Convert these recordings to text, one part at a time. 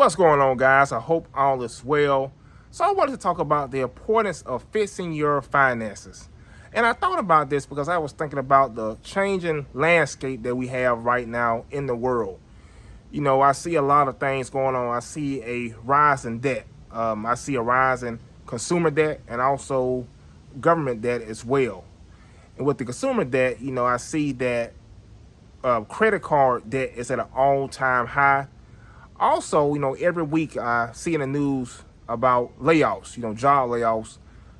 What's going on, guys? I hope all is well. So I wanted to talk about the importance of fixing your finances. And I thought about this because I was thinking about the changing landscape that we have right now in the world. I see a lot of things going on. I see a rise in debt. I see a rise in consumer debt and also government debt as well. And with the consumer debt, I see that credit card debt is at an all-time high. Also, every week I see in the news about layoffs, job layoffs,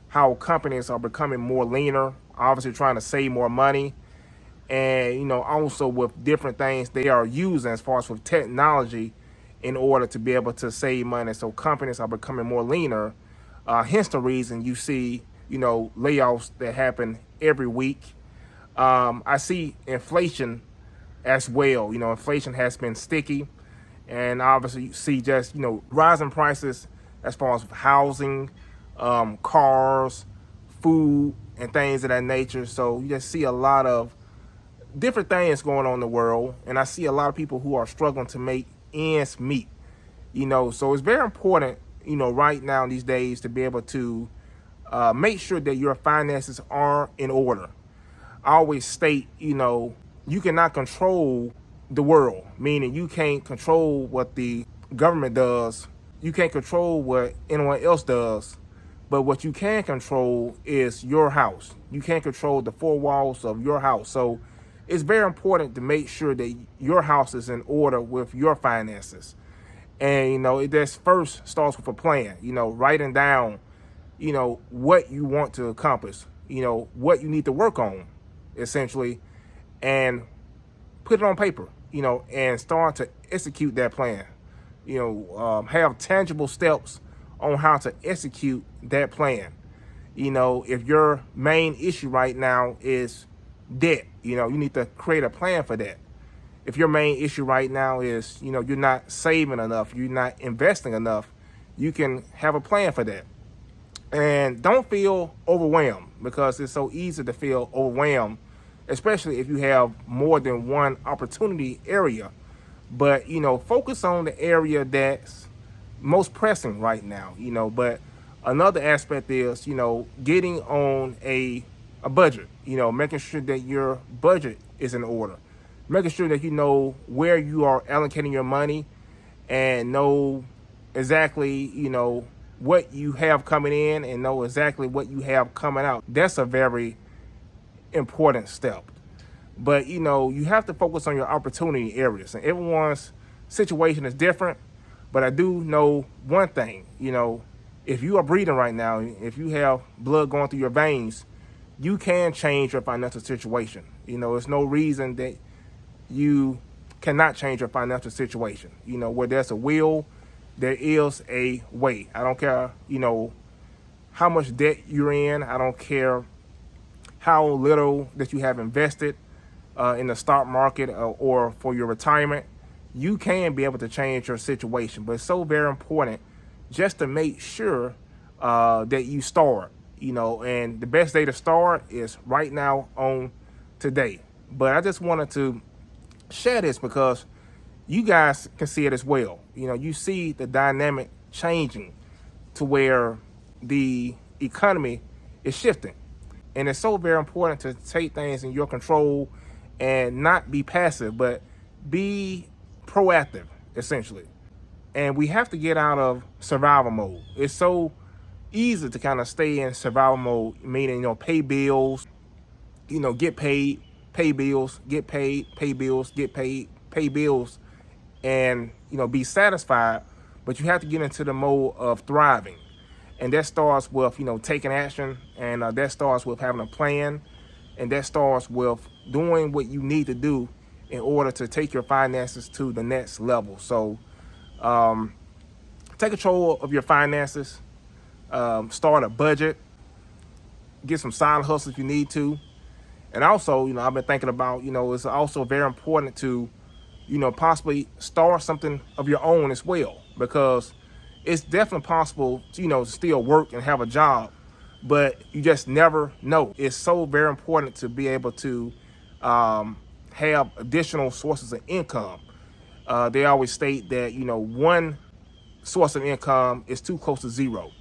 how companies are becoming more leaner, obviously trying to save more money. And, also with different things they are using as far as with technology in order to be able to save money. So companies are becoming more leaner. Hence the reason you see, layoffs that happen every week. I see inflation as well. Inflation has been sticky. And obviously you see just, rising prices as far as housing, cars, food, and things of that nature. So you just see a lot of different things going on in the world. And I see a lot of people who are struggling to make ends meet. So it's very important, right now these days to be able to make sure that your finances are in order. I always state, you cannot control the world, meaning you can't control what the government does. You can't control what anyone else does. But what you can control is your house. You can't control the four walls of your house. So it's very important to make sure that your house is in order with your finances. And, it just first starts with a plan, writing down, what you want to accomplish, what you need to work on, essentially, and put it on paper, and start to execute that plan. Have tangible steps on how to execute that plan. If your main issue right now is debt, you need to create a plan for that. If your main issue right now is, you're not saving enough, you're not investing enough, you can have a plan for that. And don't feel overwhelmed, because it's so easy to feel overwhelmed, especially if you have more than one opportunity area. But, focus on the area that's most pressing right now, But another aspect is, getting on a budget, making sure that your budget is in order. Making sure that you know where you are allocating your money and know exactly, what you have coming in and know exactly what you have coming out. That's a very important step. But, you have to focus on your opportunity areas. And everyone's situation is different. But I do know one thing, if you are breathing right now, if you have blood going through your veins, you can change your financial situation. There's no reason that you cannot change your financial situation. Where there's a will, there is a way. I don't care, how much debt you're in. I don't care how little that you have invested in the stock market or for your retirement. You can be able to change your situation. But it's so very important just to make sure that you start, and the best day to start is right now on today. But I just wanted to share this because you guys can see it as well. You see the dynamic changing to where the economy is shifting. And it's so very important to take things in your control and not be passive, but be proactive, essentially. And we have to get out of survival mode. It's so easy to kind of stay in survival mode, meaning, pay bills, get paid, pay bills, get paid, pay bills, get paid, pay bills, and, be satisfied. But you have to get into the mode of thriving. And that starts with, taking action. And that starts with having a plan. And that starts with doing what you need to do in order to take your finances to the next level. So take control of your finances. Start a budget. Get some side hustles if you need to. And also, I've been thinking about, it's also very important to, possibly start something of your own as well. Because it's definitely possible to, still work and have a job, but you just never know. It's so very important to be able to have additional sources of income. They always state that, one source of income is too close to zero.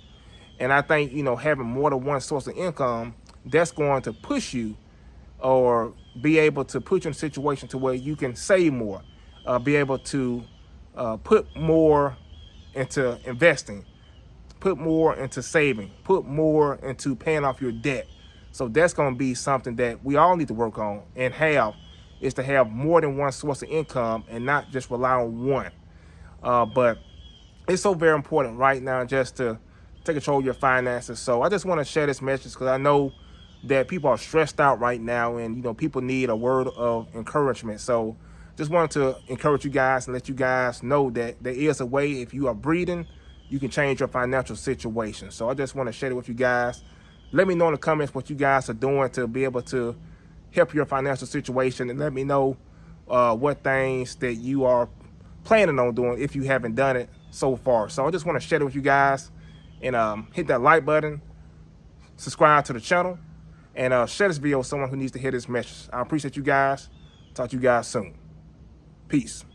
And I think, having more than one source of income, that's going to push you or be able to put you in a situation to where you can save more, be able to put more into investing, put more into saving, put more into paying off your debt. So that's going to be something that we all need to work on and have, is to have more than one source of income and not just rely on one. But it's so very important right now just to take control of your finances. So I just want to share this message because I know that people are stressed out right now, and people need a word of encouragement. So just wanted to encourage you guys and let you guys know that there is a way. If you are breathing, you can change your financial situation. So I just want to share it with you guys. Let me know in the comments what you guys are doing to be able to help your financial situation, and let me know what things that you are planning on doing if you haven't done it so far. So I just want to share it with you guys, and hit that like button, subscribe to the channel, and share this video with someone who needs to hear this message. I appreciate you guys. Talk to you guys soon. Peace.